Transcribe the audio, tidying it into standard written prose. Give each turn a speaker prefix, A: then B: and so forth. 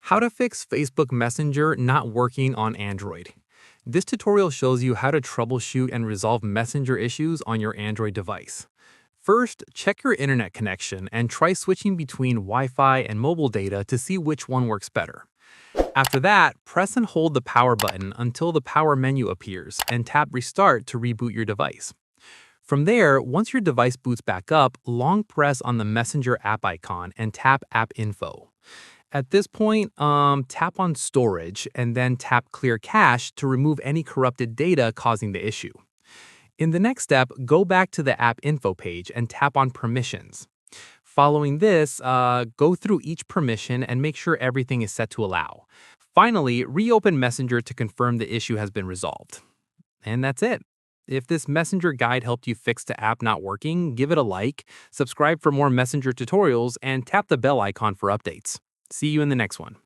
A: How to fix Facebook Messenger not working on Android. This tutorial shows you how to troubleshoot and resolve Messenger issues on your Android device. First, check your internet connection and try switching between Wi-Fi and mobile data to see which one works better. After that, press and hold the power button until the power menu appears and tap Restart to reboot your device. From there, once your device boots back up, long press on the Messenger app icon and tap App Info. At this point, tap on Storage and then tap Clear Cache to remove any corrupted data causing the issue. In the next step, go back to the App Info page and tap on Permissions. Following this, go through each permission and make sure everything is set to allow. Finally, reopen Messenger to confirm the issue has been resolved. And that's it. If this Messenger guide helped you fix the app not working, give it a like, subscribe for more Messenger tutorials, and tap the bell icon for updates. See you in the next one.